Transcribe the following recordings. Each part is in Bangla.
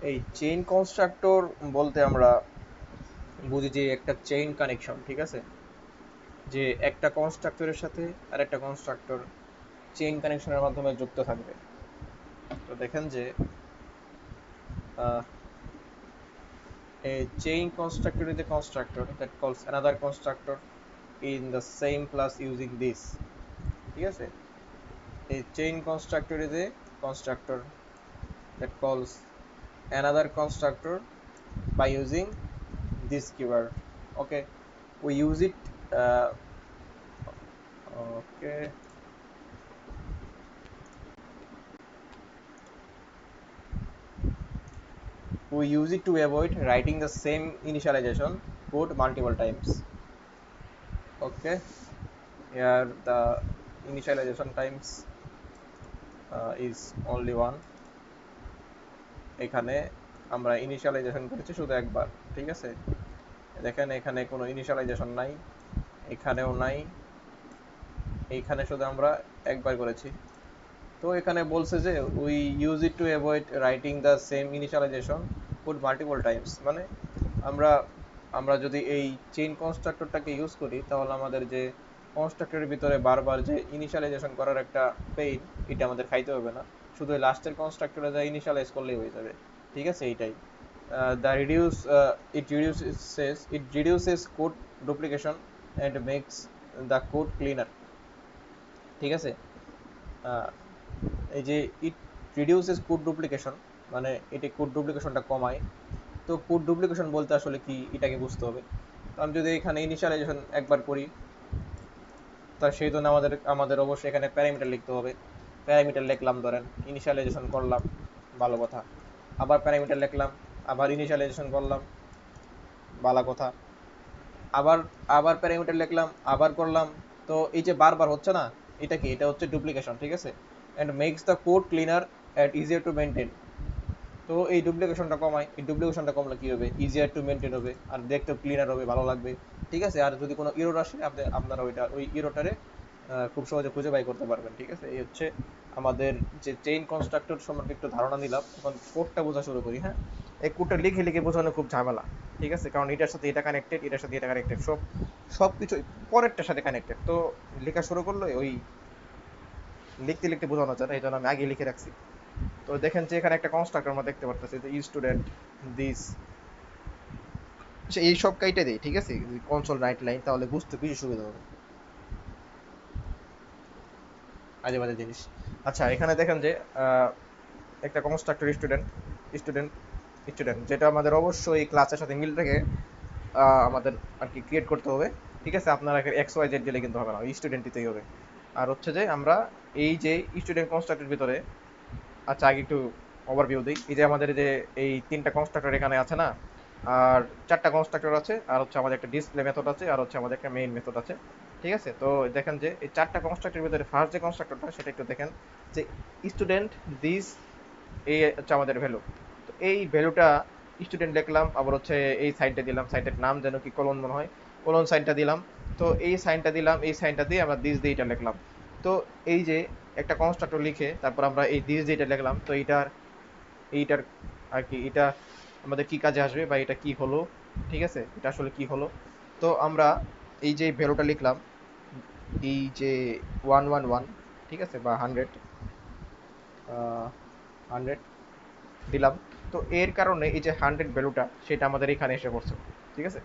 এই চেইন কনস্ট্রাক্টর বলতে আমরা বুঝি যে একটা চেইন কানেকশন, ঠিক আছে, যে একটা কনস্ট্রাক্টরের সাথে আর একটা কনস্ট্রাক্টর চেইন কানেকশনের মাধ্যমে যুক্ত থাকবে। তো দেখেন যে a chain constructor is a constructor that calls another constructor in the same class using this, ঠিক আছে। A chain constructor is a constructor that calls another constructor by using this keyword. Okay, we use it uh, okay, we use it to avoid writing the same initialization code multiple times. Okay, here the initialization times is only one. এখানে আমরা ইনিশিয়ালাইজেশন করেছি শুধু একবার, ঠিক আছে। দেখেন এখানে কোনো ইনিশিয়ালাইজেশন নাই, এখানেও নাই, এইখানে শুধু আমরা একবার করেছি। তো এখানে বলছে যে we use it to avoid writing the same initialization code multiple times, মানে আমরা আমরা যদি এই চেইন কনস্ট্রাক্টরটাকে ইউজ করি তাহলে আমাদের যে কনস্ট্রাক্টরের ভিতরে বারবার যে ইনিশিয়ালাইজেশন করার একটা পেইন, এটা আমাদের খাইতে হবে না, শুধু লাস্টের কনস্ট্রাক্টরে যা ইনিশিয়ালাইজ করলেই হয়ে যাবে, ঠিক আছে। এইটাই the reduce it reduces code duplication and makes the code cleaner, ঠিক আছে। আহ, এই যে ইট রিডিউসেস কোড ডুপ্লিকেশন, মানে এটি কোড ডুপ্লিকেশনটা কমায়। তো কোড ডুপ্লিকেশন বলতে আসলে কি এটাকে বুঝতে হবে। তো আমি যদি এখানে ইনিশিয়ালাইজেশন একবার করি, তা সেই জন্য আমাদের আমাদের অবশ্যই এখানে প্যারামিটার লিখতে হবে। প্যারামিটার লিখলাম, ধরেন ইনিশিয়ালাইজেশন করলাম, ভালো কথা। আবার প্যারামিটার লিখলাম, আবার ইনিশিয়ালাইজেশন করলাম, ভালো কথা। আবার আবার প্যারামিটার লিখলাম, আবার করলাম। তো এই যে বারবার হচ্ছে না, এটা কি, এটা হচ্ছে ডুপ্লিকেশন, ঠিক আছে। And makes the code cleaner and easier to maintain. তো এই ডুপ্লিকেশনটা কমায়, এই ডুপ্লিকেশনটা কমলে কি হবে, ইজিয়ার টু মেনটেন হবে, আর দেখতেও ক্লিনার হবে, ভালো লাগবে, ঠিক আছে। আর যদি কোনো ইরোর আসে আপনি আপনারা ওই ইরোটারে খুব সহজে খুঁজে বাই করতে পারবেন, ঠিক আছে। এই হচ্ছে আমাদের যে চেইন কনস্ট্রাক্টর সম্পর্কে একটু ধারণা নিলাম। এখন কোডটা বোঝা শুরু করি। হ্যাঁ, এই কোডটা লিখে লিখে বোঝানো খুব ঝামেলা, ঠিক আছে, কারণ এটার সাথে এটা কানেক্টেড, এটার সাথে এটা কানেক্টেড, সব কিছু পরেরটার সাথে কানেক্টেড। তো লেখা শুরু করলে ওই লিখতে লিখতে বোঝানো যায় না, এই জন্য আমি আগে লিখে রাখছি। তো দেখেন যে এখানে একটা কনস্ট্রাক্টর আমরা দেখতে পারতেছি যে স্টুডেন্ট দিস, এই সব কাইটে দেই, ঠিক আছে, কনসোল রাইট লাইন, তাহলে বুঝতে বেশি সুবিধা হবে। আজে বাজে জিনিস। আচ্ছা, এখানে দেখেন যে একটা কনস্ট্রাক্টর স্টুডেন্ট স্টুডেন্ট স্টুডেন্ট, যেটা আমাদের অবশ্যই ক্লাসের সাথে মিল রেখে আমাদের আর কি ক্রিয়েট করতে হবে, ঠিক আছে। আপনারা এক্স ওয়াই জেড দিলে কিন্তু হবে না, স্টুডেন্ট দিতেই হবে। আর হচ্ছে যে আমরা এই যে স্টুডেন্ট কনস্ট্রাক্টের ভিতরে, আচ্ছা আগে একটু ওভারভিউ দিই। এই যে আমাদের যে এই তিনটা কনস্ট্রাক্টর এখানে আছে না, আর চারটা কনস্ট্রাক্টর আছে, আর হচ্ছে আমাদের একটা ডিসপ্লে মেথড আছে, আর হচ্ছে আমাদের একটা মেইন মেথড আছে, ঠিক আছে। তো দেখেন যে এই চারটা কনস্ট্রাক্টরের ভিতরে ফার্স্ট যে কনস্ট্রাক্টরটা সেটা একটু দেখেন, যে স্টুডেন্ট দিস, এই হচ্ছে আমাদের ভ্যালু। তো এই ভ্যালুটা স্টুডেন্ট লিখলাম, আবার হচ্ছে এই সাইনটা দিলাম, সাইটের নাম যেন কি কলন মনে হয়, কলন সাইনটা দিলাম। তো এই সাইনটা দিলাম, এই সাইনটা দিয়ে আমরা দিস দিয়ে এটা লিখলাম। তো এই যে একটা কনস্ট্রাক্টর লিখে তারপর আমরা এই দিস দিয়ে এটা লিখলাম, তো এইটার আর কি এটা আমাদের কি কাজে আসবে বা এটা কি হলো, ঠিক আছে, এটা আসলে কি হলো। তো আমরা এই যে ভ্যালুটা লিখলাম, এই যে 111, ঠিক আছে, বা 100, 100 দিলাম। তো এর কারণে এই যে 100 ভ্যালুটা সেটা আমাদের এখানে এসে পড়ছে, ঠিক আছে।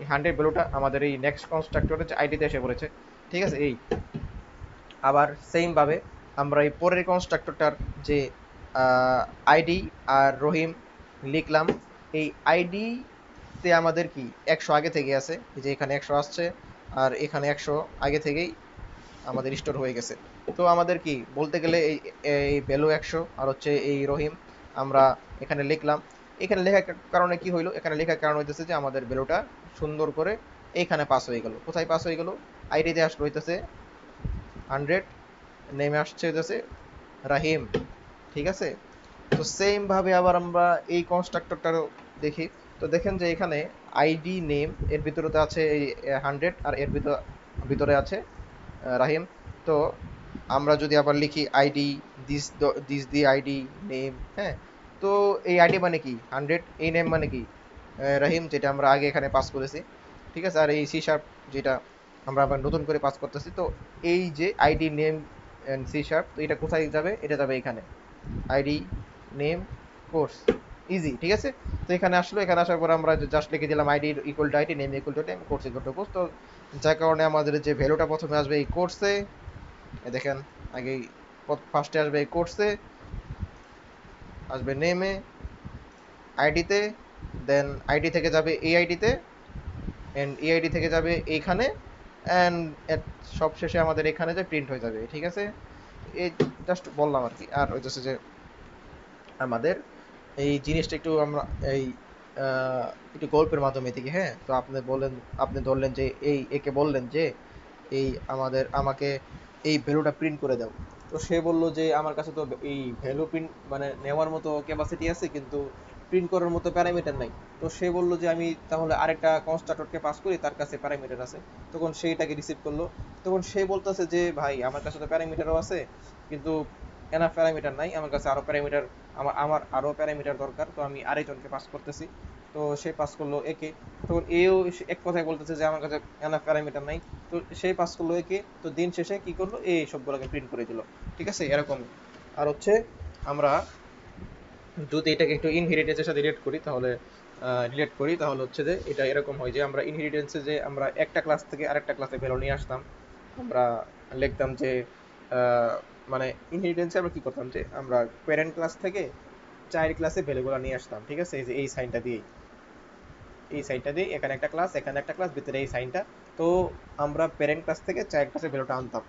এই 100 ভ্যালুটা আমাদের এই নেক্সট কনস্ট্রাক্টরের যে আইডিতে এসে পড়েছে, ঠিক আছে। এই আবার সেম ভাবে আমরা এই পরের কনস্ট্রাক্টরটার যে আইডি আর রহিম লিখলাম, এই আইডি তে আমাদের কি 100 আগে থেকে আছে, এই যে এখানে 100 আসছে, আর এখানে 100 আগে থেকেই আমাদের স্টোর হয়ে গেছে। তো আমাদের কি বলতে গেলে এই এই ভ্যালু 100 আর হচ্ছে এই রহিম আমরা এখানে লিখলাম। এখানে লেখার কারণে কি হইলো, এখানে লেখার কারণ হইতেছে যে আমাদের ভ্যালুটা সুন্দর করে এইখানে পাস হয়ে গেল। কোথায় পাস হয়ে গেল, আইডিতে আসলো হইতেছে 100, নেমে আসছে হইতেছে রাহিম, ঠিক আছে। তো সেম ভাবে আবার আমরা এই কনস্ট্রাক্টরটারও দেখি। তো দেখেন যে এখানে আইডি নেম এর ভিতরে তো আছে এই 100, আর এর ভিতরে আছে রাহিম। তো আমরা যদি আবার লিখি ID this, this the ID name, হ্যাঁ, তো এই আইডি মানে কি 100, এই নেম মানে কি রাহিম, যেটা আমরা আগে এখানে পাস করেছি, ঠিক আছে। আর এই সি শার্প যেটা আমরা আবার নতুন করে পাস করতেছি। তো এই যে ID name and C sharp, তো এটা কোথায় যাবে? এটা যাবে এখানে, আইডি নেম কোর্স, ইজি, ঠিক আছে। তো এখানে আসলো, এখানে আসার পর আমরা জাস্ট লিখে দিলাম ID equal to ID, name equal to name, course equal to course. তো যার কারণে আমাদের যে ভ্যালুটা প্রথমে আসবে এই কোর্সে, দেখেন আগেই ফার্স্টে আসবে এই কোর্সে, আসবে নেমে, আইডিতে, দেন আইডি থেকে যাবে এই আইডিতে, এন্ড এই আইডি থেকে যাবে এইখানে, অ্যান্ড সব শেষে আমাদের এখানে যে প্রিন্ট হয়ে যাবে, ঠিক আছে। এই জাস্ট বললাম আর কি। আর হইতেছে যে আমাদের এই জিনিসটা একটু আমরা এই একটু গল্পের মাধ্যমে থেকে, হ্যাঁ। তো আপনি ধরলেন যে এই একে বললেন যে এই আমাকে এই ভ্যালুটা প্রিন্ট করে দাও। তো সে বলল যে আমার কাছে তো এই ভ্যালু প্রিন্ট মানে নেওয়ার মতো ক্যাপাসিটি আছে, কিন্তু প্রিন্ট করার মতো প্যারামিটার নাই। তো সে বলল যে আমি তাহলে আরেকটা কনস্ট্রাক্টরকে পাস করি, তার কাছে প্যারামিটার আছে। তখন সেইটাকে রিসিভ করলো। তখন সে বলতেছে যে ভাই আমার কাছে তো প্যারামিটারও আছে, কিন্তু এনাফ প্যারামিটার নাই, আমার কাছে আরো প্যারামিটার, আমার আমার আরো প্যারামিটার দরকার। তো আমি আরেকজনকে পাস করতেছি। তো সে পাস করলো একে। তখন এও এক কথায় বলতেছে যে আমার কাছে এনাফ প্যারামিটার নাই। তো সে পাস করলো একে। তো দিন শেষে কি করলো, এই সবগুলোকে প্রিন্ট করে দিল, ঠিক আছে, এরকম। আর হচ্ছে আমরা যদি এটাকে একটু ইনহেরিটেন্সের সাথে রিলেট করি, তাহলে হচ্ছে যে এটা এরকম হয় যে আমরা ইনহেরিটেন্সে যে আমরা একটা ক্লাস থেকে আরেকটা ক্লাসে ভ্যালু নিয়ে আসতাম, আমরা লিখতাম যে আহ, মানে ইনহেরিটেন্সে আমরা কি করতাম যে আমরা প্যারেন্ট ক্লাস থেকে চাইল্ড ক্লাসে ভ্যালুগুলো নিয়ে আসতাম, ঠিক আছে, এই যে এই সাইনটা দিয়ে, এই সাইনটা দিয়ে এখানে একটা ক্লাস, এখানে একটা ক্লাস, ভিতরে এই সাইনটা। তো আমরা প্যারেন্ট ক্লাস থেকে চাইল্ড ক্লাসে ভ্যালুটা আনতাম,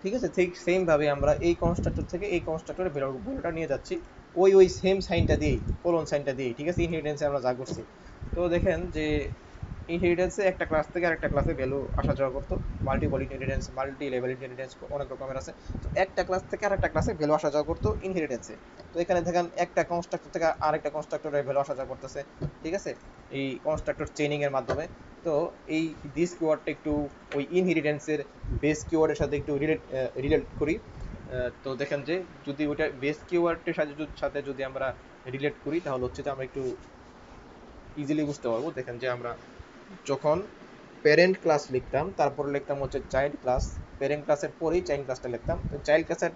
ঠিক আছে। ঠিক সেম ভাবে আমরা এই কনস্ট্রাক্টর থেকে এই কনস্ট্রাক্টরের ভ্যালুটা নিয়ে যাচ্ছি, ওই সেম সাইনটা দিয়েই, কোলন সাইনটা দিয়েই, ঠিক আছে, ইনহেরিটেন্সে আমরা যা করছি। তো দেখেন যে ইনহেরিটেন্সে একটা ক্লাস থেকে আরেকটা ক্লাসে ভ্যালু আসা যাওয়া করতো, multiple inheritance, multi level inheritance, অনেক রকমের আছে। তো একটা ক্লাস থেকে আরেকটা ক্লাসে ভ্যালু আসা যাওয়া করতো ইনহেরিটেন্সে। তো এখানে দেখেন একটা কনস্ট্রাক্টর থেকে আরেকটা কনস্ট্রাক্টরের ভ্যালু আসা যাওয়া করতেছে, ঠিক আছে, এই কনস্ট্রাক্টর চেইনিং এর মাধ্যমে। তো এই দিস কিওয়ার্ডটা একটু ওই ইনহেরিটেন্সের বেস কিওয়ার্ডের সাথে একটু রিলেট করি। তো দেখেন যে যদি ওইটা বেস কিওয়ার্ডের সাথে যদি আমরা রিলেট করি, তাহলে হচ্ছে যে আমরা একটু ইজিলি বুঝতে পারবো। দেখেন যে আমরা যখন প্যারেন্ট ক্লাস লিখতাম, তারপরে লিখতাম হচ্ছে চাইল্ড ক্লাস, প্যারেন্ট ক্লাসের পরেই চাইল্ড ক্লাসটা লিখতাম। তো চাইল্ড ক্লাসের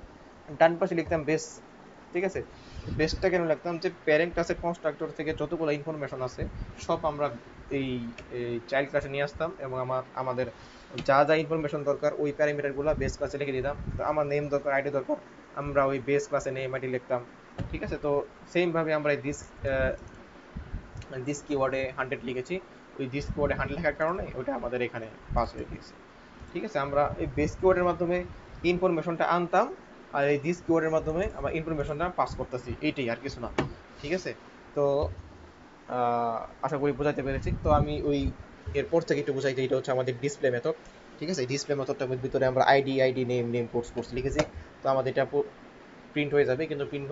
ডান পাশে লিখতাম বেস, ঠিক আছে। বেসটা কেন লিখতাম, যে প্যারেন্ট ক্লাসের কনস্ট্রাক্টর থেকে যতগুলো ইনফরমেশন আছে সব আমরা এই চাইল্ড ক্লাসে নিয়ে আসতাম, এবং আমাদের যা যা ইনফরমেশন দরকার ওই প্যারামিটারগুলো বেস ক্লাসে লিখে দিতাম। তো আমার নেম দরকার, আইডি দরকার, আমরা ওই বেস ক্লাসে নেম আইডি লিখতাম, ঠিক আছে। তো সেম ভাবে আমরা এই দিস কিওয়ার্ডে 100 লিখেছি, ওই দিস কিওয়ার্ডে 100 লেখার কারণে ওটা আমাদের এখানে পাস হয়ে গেছে, ঠিক আছে। আমরা এই বেস কিওয়ার্ডের মাধ্যমে ইনফরমেশনটা আনতাম, আর এই দিস কিওয়ার্ডের মাধ্যমে আমরা ইনফরমেশনটা পাস করতেছি, এইটাই আর কিছু না, ঠিক আছে। তো আশা করি বোঝাতে পেরেছি। তো আমি ওই এরপর থেকে একটু বোঝাই যে এটা হচ্ছে আমাদের ডিসপ্লে মেথড, ঠিক আছে। ডিসপ্লে মেথডটার ভিতরে আমরা আইডি নেম কোর্স লিখেছি। তো আমাদের এটা প্রিন্ট হয়ে যাবে, কিন্তু প্রিন্ট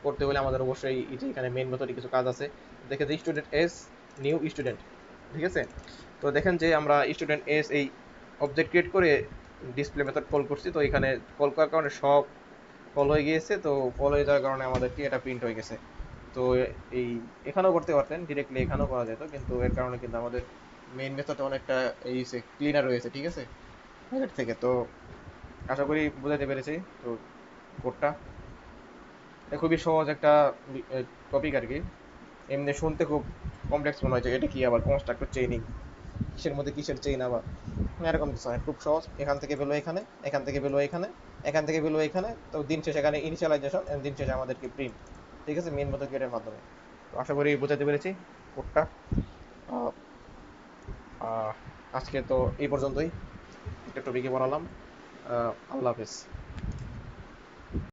করতে হলে আমাদের অবশ্যই এই যে এখানে মেইন মেথডে কিছু কাজ আছে। দেখে যে স্টুডেন্ট এস নিউ স্টুডেন্ট, ঠিক আছে। তো দেখেন যে আমরা স্টুডেন্ট এস এই অবজেক্ট ক্রিয়েট করে ডিসপ্লে মেথড কল করছি। তো এখানে কল করার কারণে সব কল হয়ে গিয়েছে। তো কল হয়ে যাওয়ার কারণে আমাদের কি এটা প্রিন্ট হয়ে গেছে। তো এই এখানেও করতে পারতেন, ডিরেক্টলি এখানেও করা যেত, কিন্তু এর কারণে কিন্তু আমাদের মেইন মেথডটা অনেকটা এই ক্লিনার রয়েছে, ঠিক আছে, আগের থেকে। তো আশা করি বোঝাতে পেরেছি। তো কোডটা খুবই সহজ একটা টপিক আর কি। এমনি শুনতে খুব কমপ্লেক্স মনে হয় যে এটা কি আবার কনস্ট্রাক্টর চেইনিং, কিসের মধ্যে কিসের চেইন আবার, এরকম কিছু হয়, খুব সহজ। এখান থেকে বেলো এখানে, এখান থেকে বেলো এখানে, এখান থেকে বেলো এখানে। তো দিন শেষে এখানে ইনিশিয়ালাইজেশন, দিন শেষে আমাদেরকে প্রিন্ট, ঠিক আছে, মেন মেথড গেটের মাধ্যমে। তো আশা করি বোঝাতে পেরেছি কোডটা। আহ, আহ, আজকে তো এই পর্যন্তই, একটা টপিকে পড়ালাম। আল্লাহ হাফেজ।